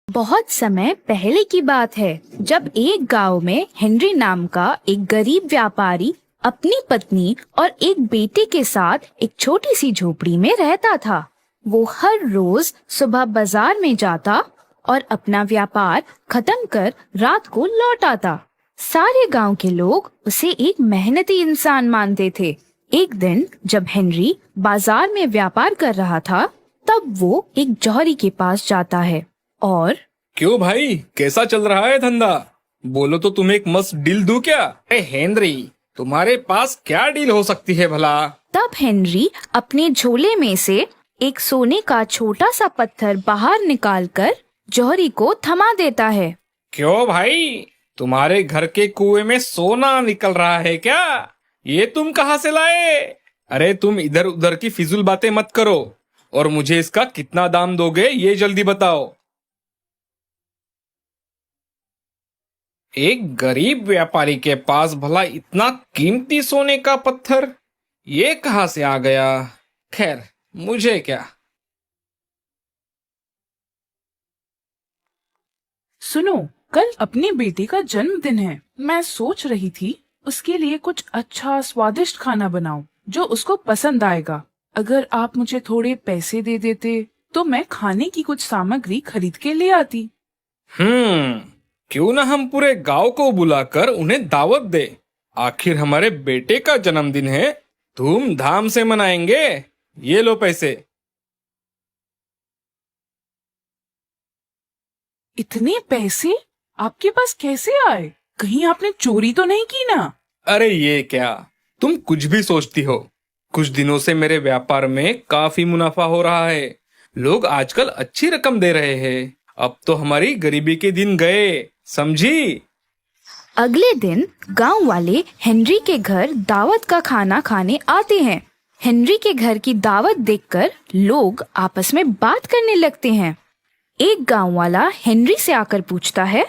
बहुत समय पहले की बात है जब एक गांव में हेनरी नाम का एक गरीब व्यापारी अपनी पत्नी और एक बेटे के साथ एक छोटी सी झोपड़ी में रहता था। वो हर रोज सुबह बाजार में जाता और अपना व्यापार खत्म कर रात को लौट आता। सारे गांव के लोग उसे एक मेहनती इंसान मानते थे। एक दिन जब हेनरी बाजार में व्यापार कर रहा था, तब वो एक जौहरी के पास जाता है और क्यों भाई, कैसा चल रहा है धंधा? बोलो तो तुम्हें एक मस्त डील दूं क्या? हेनरी, तुम्हारे पास क्या डील हो सकती है भला? तब हेनरी अपने झोले में से एक सोने का छोटा सा पत्थर बाहर निकालकर जौहरी को थमा देता है। क्यों भाई, तुम्हारे घर के कुएं में सोना निकल रहा है क्या? ये तुम कहाँ से लाए? अरे तुम इधर उधर की फिजूल बातें मत करो और मुझे इसका कितना दाम दोगे ये जल्दी बताओ। एक गरीब व्यापारी के पास भला इतना कीमती सोने का पत्थर ये कहाँ से आ गया? खैर, मुझे क्या। सुनो, कल अपने बेटे का जन्मदिन है। मैं सोच रही थी उसके लिए कुछ अच्छा स्वादिष्ट खाना बनाऊं जो उसको पसंद आएगा। अगर आप मुझे थोड़े पैसे दे देते तो मैं खाने की कुछ सामग्री खरीद के ले आती। क्यों ना हम पूरे गांव को बुलाकर उन्हें दावत दे। आखिर हमारे बेटे का जन्मदिन है, धूमधाम से मनाएंगे। ये लो पैसे। इतने पैसे आपके पास कैसे आए? कहीं आपने चोरी तो नहीं की ना? अरे ये क्या, तुम कुछ भी सोचती हो। कुछ दिनों से मेरे व्यापार में काफी मुनाफा हो रहा है। लोग आजकल अच्छी रकम दे रहे हैं। अब तो हमारी गरीबी के दिन गए, समझी? अगले दिन गांव वाले हेनरी के घर दावत का खाना खाने आते हैं। हेनरी के घर की दावत देखकर लोग आपस में बात करने लगते हैं। एक गांव वाला हेनरी से आकर पूछता है,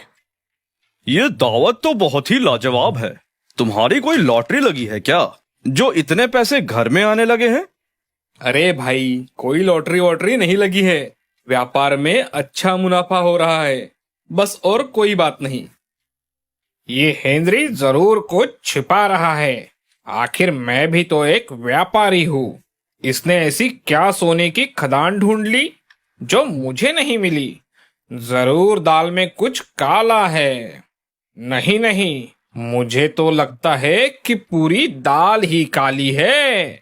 ये दावत तो बहुत ही लाजवाब है। तुम्हारी कोई लॉटरी लगी है क्या, जो इतने पैसे घर में आने लगे हैं? अरे भाई, कोई लॉटरी वॉटरी नहीं लगी है। व्यापार में अच्छा मुनाफा हो रहा है, बस, और कोई बात नहीं। ये हेनरी जरूर कुछ छिपा रहा है। आखिर मैं भी तो एक व्यापारी हूँ। इसने ऐसी क्या सोने की खदान ढूंढ ली जो मुझे नहीं मिली? जरूर दाल में कुछ काला है। नहीं नहीं, मुझे तो लगता है कि पूरी दाल ही काली है।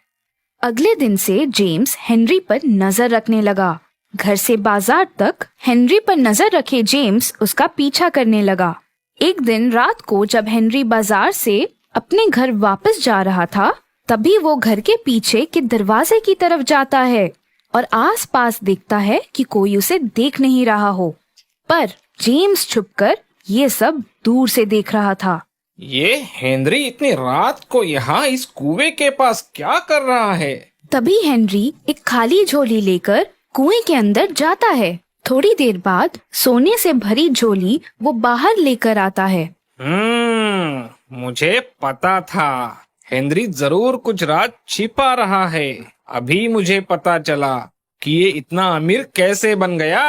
अगले दिन से जेम्स हेनरी पर नजर रखने लगा। घर से बाजार तक हेनरी पर नजर रखे जेम्स उसका पीछा करने लगा। एक दिन रात को जब हेनरी बाजार से अपने घर वापस जा रहा था, तभी वो घर के पीछे के दरवाजे की तरफ जाता है और आसपास देखता है कि कोई उसे देख नहीं रहा हो। पर जेम्स छुपकर ये सब दूर से देख रहा था। ये हेनरी इतनी रात को यहाँ इस कुएं के पास क्या कर रहा है? तभी हेनरी एक खाली झोली लेकर कुएं के अंदर जाता है। थोड़ी देर बाद सोने से भरी झोली वो बाहर लेकर आता है। मुझे पता था हेनरी जरूर कुछ राज छिपा रहा है। अभी मुझे पता चला कि ये इतना अमीर कैसे बन गया।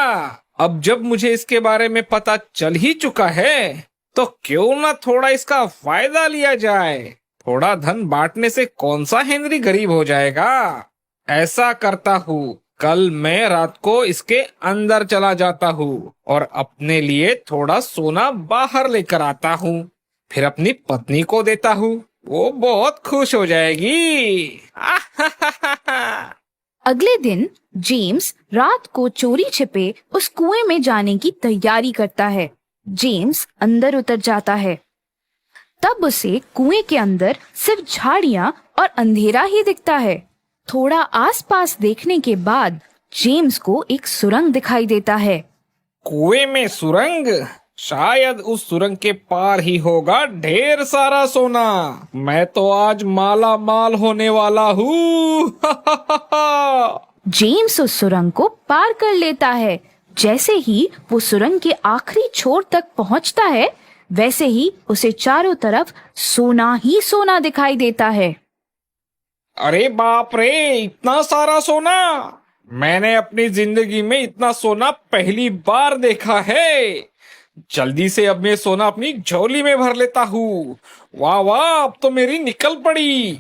अब जब मुझे इसके बारे में पता चल ही चुका है, तो क्यों ना थोड़ा इसका फायदा लिया जाए। थोड़ा धन बांटने से कौन सा हेनरी गरीब हो जाएगा। ऐसा करता हूँ, कल मैं रात को इसके अंदर चला जाता हूँ और अपने लिए थोड़ा सोना बाहर लेकर आता हूँ। फिर अपनी पत्नी को देता हूँ, वो बहुत खुश हो जाएगी। अगले दिन जेम्स रात को चोरी छिपे उस कुएं में जाने की तैयारी करता है। जेम्स अंदर उतर जाता है। तब उसे कुएं के अंदर सिर्फ झाड़ियां और अंधेरा ही दिखता है। थोड़ा आसपास देखने के बाद जेम्स को एक सुरंग दिखाई देता है। कुएं में सुरंग? शायद उस सुरंग के पार ही होगा ढेर सारा सोना। मैं तो आज माला माल होने वाला हूँ। जेम्स उस सुरंग को पार कर लेता है। जैसे ही वो सुरंग के आखिरी छोर तक पहुंचता है, वैसे ही उसे चारों तरफ सोना ही सोना दिखाई देता है। अरे बाप रे, इतना सारा सोना! मैंने अपनी जिंदगी में इतना सोना पहली बार देखा है। जल्दी से अब मैं सोना अपनी झोली में भर लेता हूँ। वाह वाह, अब तो मेरी निकल पड़ी।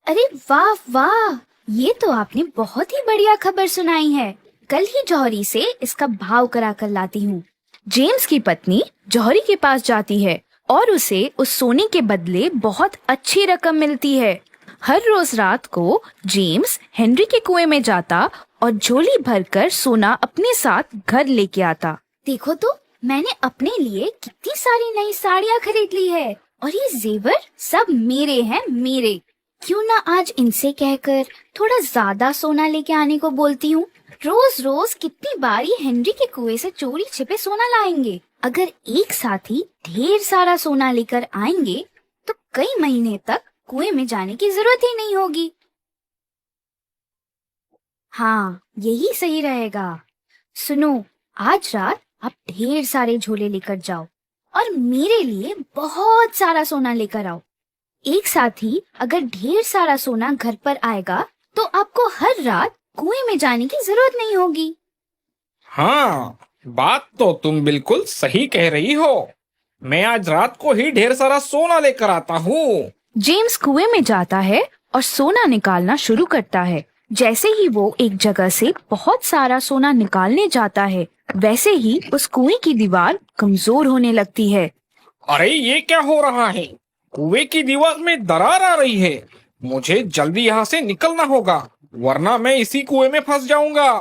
अरे वाह वाह, ये तो आपने बहुत ही बढ़िया खबर सुनाई है। कल ही जौहरी से इसका भाव करा कर लाती हूँ। जेम्स की पत्नी जौहरी के पास जाती है और उसे उस सोने के बदले बहुत अच्छी रकम मिलती है। हर रोज रात को जेम्स हेनरी के कुएं में जाता और झोली भरकर सोना अपने साथ घर लेके आता। देखो तो, मैंने अपने लिए कितनी सारी नई साड़ियाँ खरीद ली है और ये जेवर सब मेरे हैं, मेरे। क्यों ना आज इनसे कहकर थोड़ा ज्यादा सोना लेके आने को बोलती हूँ। रोज रोज कितनी बारी हेनरी के कुएं से चोरी छिपे सोना लाएंगे। अगर एक साथ ही ढेर सारा सोना लेकर आएंगे तो कई महीने तक कुएं में जाने की जरूरत ही नहीं होगी। हाँ, यही सही रहेगा। सुनो, आज रात आप ढेर सारे झोले लेकर जाओ और मेरे लिए बहुत सारा सोना लेकर आओ। एक साथ ही अगर ढेर सारा सोना घर पर आएगा तो आपको हर रात कुएं में जाने की जरूरत नहीं होगी। हाँ, बात तो तुम बिल्कुल सही कह रही हो। मैं आज रात को ही ढेर सारा सोना लेकर आता हूँ। जेम्स कुएं में जाता है और सोना निकालना शुरू करता है। जैसे ही वो एक जगह से बहुत सारा सोना निकालने जाता है, वैसे ही उस कुएं की दीवार कमजोर होने लगती है। अरे ये क्या हो रहा है? कुएं की दीवार में दरार आ रही है। मुझे जल्दी यहाँ से निकलना होगा, वरना मैं इसी कुएं में फंस जाऊंगा।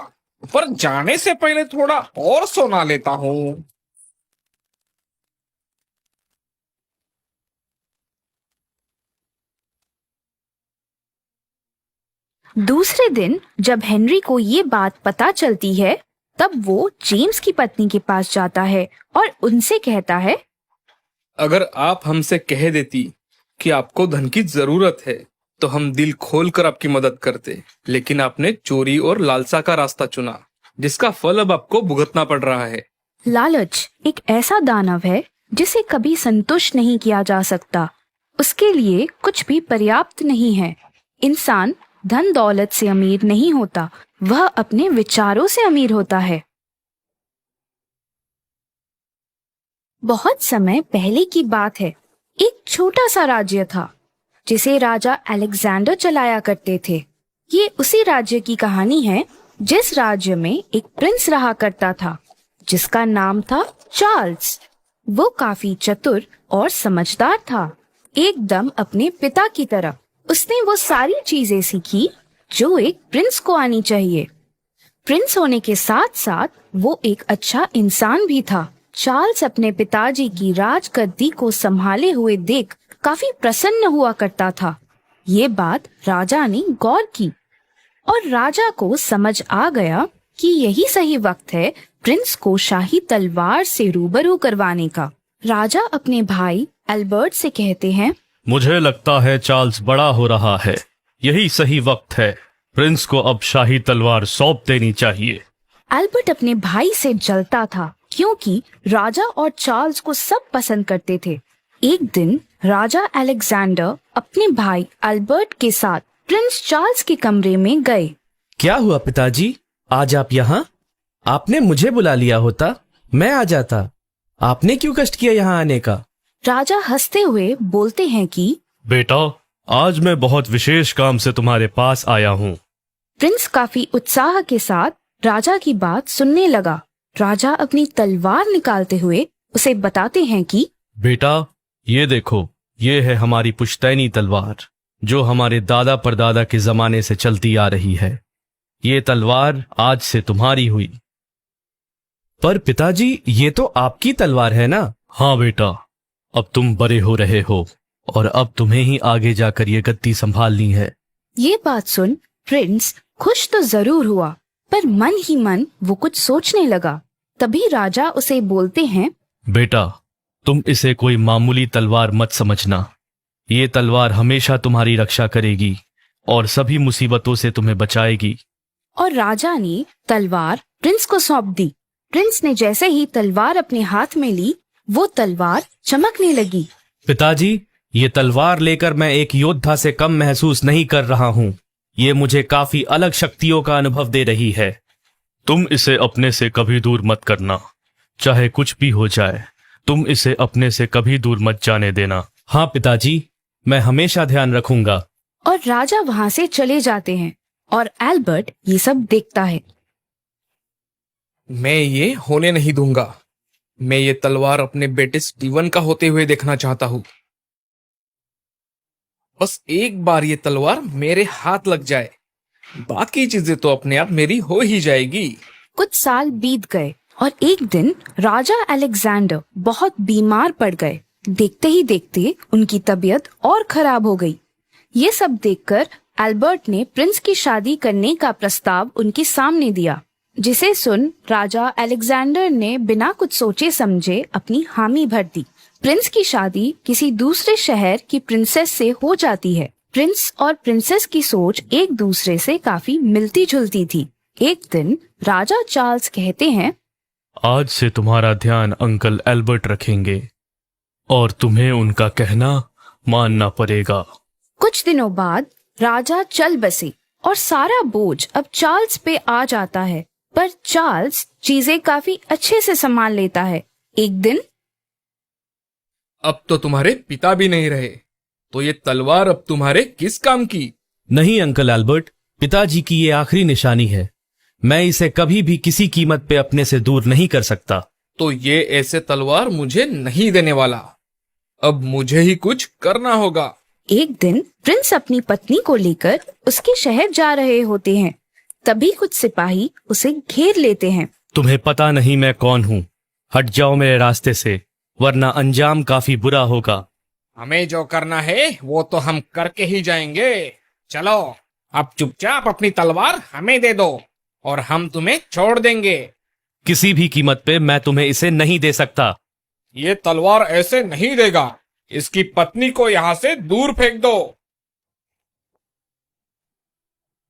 पर जाने से पहले थोड़ा और सोना लेता हूँ। दूसरे दिन जब हेनरी को ये बात पता चलती है, तब वो जेम्स की पत्नी के पास जाता है और उनसे कहता है, अगर आप हमसे कह देती कि आपको धन की जरूरत है तो हम दिल खोलकर आपकी मदद करते, लेकिन आपने चोरी और लालसा का रास्ता चुना, जिसका फल अब आपको भुगतना पड़ रहा है। लालच एक ऐसा दानव है जिसे कभी संतुष्ट नहीं किया जा सकता। उसके लिए कुछ भी पर्याप्त नहीं है। इंसान धन दौलत से अमीर नहीं होता, वह अपने विचारों से अमीर होता है। बहुत समय पहले की बात है। एक छोटा सा राज्य था जिसे राजा अलेक्जेंडर चलाया करते थे। ये उसी राज्य की कहानी है जिस राज्य में एक प्रिंस रहा करता था जिसका नाम था चार्ल्स। वो काफी चतुर और समझदार था, एकदम अपने पिता की तरह। उसने वो सारी चीजें सीखी जो एक प्रिंस को आनी चाहिए। प्रिंस होने के साथ साथ वो एक अच्छा इंसान भी था। चार्ल्स अपने पिताजी की राजगद्दी को संभाले हुए देख काफी प्रसन्न हुआ करता था। ये बात राजा ने गौर की और राजा को समझ आ गया कि यही सही वक्त है प्रिंस को शाही तलवार से रूबरू करवाने का। राजा अपने भाई अल्बर्ट से कहते हैं, मुझे लगता है चार्ल्स बड़ा हो रहा है, यही सही वक्त है। प्रिंस को अब शाही तलवार सौंप देनी चाहिए। अल्बर्ट अपने भाई से जलता था क्योंकि राजा और चार्ल्स को सब पसंद करते थे। एक दिन राजा अलेक्जेंडर अपने भाई अल्बर्ट के साथ प्रिंस चार्ल्स के कमरे में गए। क्या हुआ पिताजी, आज आप यहाँ? आपने मुझे बुला लिया होता, मैं आ जाता। आपने क्यों कष्ट किया यहाँ आने का? राजा हंसते हुए बोलते हैं कि बेटा, आज मैं बहुत विशेष काम से तुम्हारे पास आया हूँ। प्रिंस काफी उत्साह के साथ राजा की बात सुनने लगा। राजा अपनी तलवार निकालते हुए उसे बताते हैं कि बेटा, ये देखो, ये है हमारी पुश्तैनी तलवार जो हमारे दादा परदादा के जमाने से चलती आ रही है। ये तलवार आज से तुम्हारी हुई। पर पिताजी, ये तो आपकी तलवार है ना? हाँ बेटा, अब तुम बड़े हो रहे हो और अब तुम्हें ही आगे जाकर ये गद्दी संभालनी है। ये बात सुन प्रिंस खुश तो जरूर हुआ, पर मन ही मन वो कुछ सोचने लगा। तभी राजा उसे बोलते हैं, बेटा, तुम इसे कोई मामूली तलवार मत समझना। ये तलवार हमेशा तुम्हारी रक्षा करेगी और सभी मुसीबतों से तुम्हें बचाएगी। और राजा ने तलवार प्रिंस को सौंप दी। प्रिंस ने जैसे ही तलवार अपने हाथ में ली, वो तलवार चमकने लगी। पिताजी, ये तलवार लेकर मैं एक योद्धा से कम महसूस नहीं कर रहा हूँ। ये मुझे काफी अलग शक्तियों का अनुभव दे रही है। तुम इसे अपने से कभी दूर मत करना, चाहे कुछ भी हो जाए। तुम इसे अपने से कभी दूर मत जाने देना। हाँ पिताजी, मैं हमेशा ध्यान रखूंगा। और राजा वहाँ से चले जाते हैं और एल्बर्ट ये सब देखता है। मैं ये होने नहीं दूंगा। मैं ये तलवार अपने बेटे स्टीवन का होते हुए देखना चाहता हूँ। बस एक बार ये तलवार मेरे हाथ लग जाए, बाकी चीजें तो अपने आप मेरी हो ही जाएगी। कुछ साल बीत गए और एक दिन राजा अलेक्जेंडर बहुत बीमार पड़ गए। देखते ही देखते उनकी तबीयत और खराब हो गई। ये सब देखकर एल्बर्ट ने प्रिंस की शादी करने का प्रस्ताव उनके सामने दिया, जिसे सुन राजा अलेक्जेंडर ने बिना कुछ सोचे समझे अपनी हामी भर दी। प्रिंस की शादी किसी दूसरे शहर की प्रिंसेस से हो जाती है। प्रिंस और प्रिंसेस की सोच एक दूसरे से काफी मिलती जुलती थी। एक दिन राजा चार्ल्स कहते हैं, आज से तुम्हारा ध्यान अंकल एल्बर्ट रखेंगे और तुम्हें उनका कहना मानना पड़ेगा। कुछ दिनों बाद राजा चल बसे और सारा बोझ अब चार्ल्स पे आ जाता है। पर चार्ल्स चीजें काफी अच्छे से संभाल लेता है। एक दिन, अब तो तुम्हारे पिता भी नहीं रहे, तो ये तलवार अब तुम्हारे किस काम की? नहीं अंकल एल्बर्ट, पिताजी की ये आखिरी निशानी है। मैं इसे कभी भी किसी कीमत पे अपने से दूर नहीं कर सकता। तो ये ऐसे तलवार मुझे नहीं देने वाला। अब मुझे ही कुछ करना होगा। एक दिन प्रिंस अपनी पत्नी को लेकर उसके शहर जा रहे होते हैं। तभी कुछ सिपाही उसे घेर लेते हैं। तुम्हें पता नहीं मैं कौन हूँ? हट जाओ मेरे रास्ते से, वरना अंजाम काफी बुरा होगा। हमें जो करना है वो तो हम करके ही जाएंगे। चलो, अब चुपचाप अपनी तलवार हमें दे दो और हम तुम्हें छोड़ देंगे। किसी भी कीमत पे मैं तुम्हें इसे नहीं दे सकता। ये तलवार ऐसे नहीं देगा। इसकी पत्नी को यहाँ से दूर फेंक दो।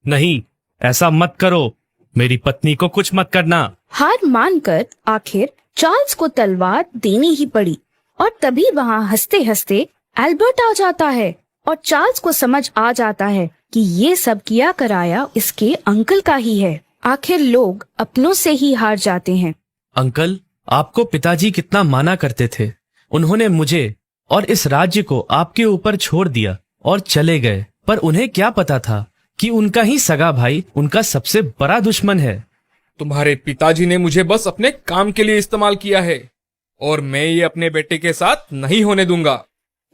नहीं, ऐसा मत करो। मेरी पत्नी को कुछ मत करना। हार मानकर आखिर चार्ल्स को तलवार देनी ही पड़ी। और तभी वहाँ हंसते हंसते एल्बर्ट आ जाता है और चार्ल्स को समझ आ जाता है कि ये सब किया कराया इसके अंकल का ही है। आखिर लोग अपनों से ही हार जाते हैं। अंकल, आपको पिताजी कितना माना करते थे। उन्होंने मुझे और इस राज्य को आपके ऊपर छोड़ दिया और चले गए। पर उन्हें क्या पता था कि उनका ही सगा भाई उनका सबसे बड़ा दुश्मन है। तुम्हारे पिताजी ने मुझे बस अपने काम के लिए इस्तेमाल किया है और मैं ये अपने बेटे के साथ नहीं होने दूंगा।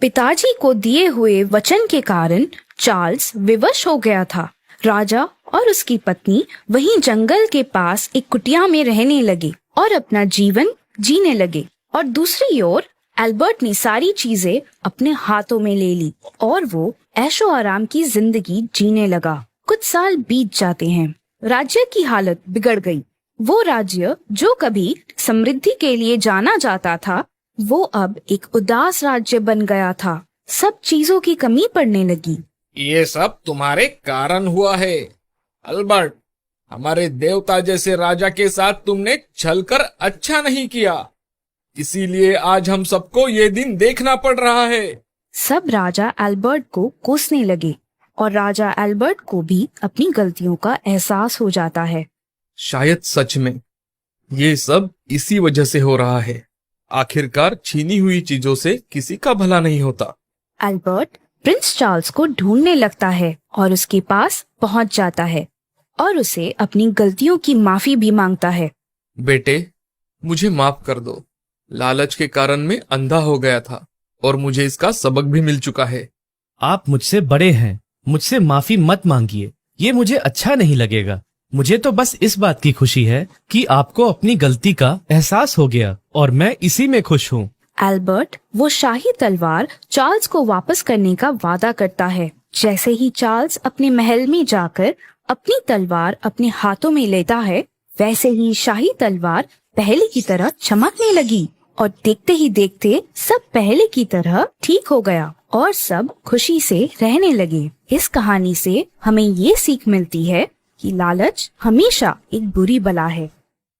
पिताजी को दिए हुए वचन के कारण चार्ल्स विवश हो गया था। राजा और उसकी पत्नी वहीं जंगल के पास एक कुटिया में रहने लगे और अपना जीवन जीने लगे। और दूसरी ओर एल्बर्ट ने सारी चीजें अपने हाथों में ले ली और वो ऐशो आराम की जिंदगी जीने लगा। कुछ साल बीत जाते हैं। राज्य की हालत बिगड़ गई। वो राज्य जो कभी समृद्धि के लिए जाना जाता था, वो अब एक उदास राज्य बन गया था। सब चीजों की कमी पड़ने लगी। ये सब तुम्हारे कारण हुआ है अल्बर्ट। हमारे देवता जैसे राजा के साथ तुमने छलकर अच्छा नहीं किया, इसीलिए आज हम सबको ये दिन देखना पड़ रहा है। सब राजा एल्बर्ट को कोसने लगे और राजा एल्बर्ट को भी अपनी गलतियों का एहसास हो जाता है। शायद सच में ये सब इसी वजह से हो रहा है। आखिरकार छीनी हुई चीजों से किसी का भला नहीं होता। एल्बर्ट प्रिंस चार्ल्स को ढूंढने लगता है और उसके पास पहुंच जाता है और उसे अपनी गलतियों की माफी भी मांगता है। बेटे, मुझे माफ कर दो। लालच के कारण मैं अंधा हो गया था और मुझे इसका सबक भी मिल चुका है। आप मुझसे बड़े हैं, मुझसे माफी मत मांगिए। ये मुझे अच्छा नहीं लगेगा। मुझे तो बस इस बात की खुशी है कि आपको अपनी गलती का एहसास हो गया और मैं इसी में खुश हूँ। एल्बर्ट वो शाही तलवार चार्ल्स को वापस करने का वादा करता है। जैसे ही चार्ल्स अपने महल में जाकर अपनी तलवार अपने हाथों में लेता है, वैसे ही शाही तलवार पहले की तरह चमकने लगी और देखते ही देखते सब पहले की तरह ठीक हो गया और सब खुशी से रहने लगे। इस कहानी से हमें ये सीख मिलती है कि लालच हमेशा एक बुरी बला है।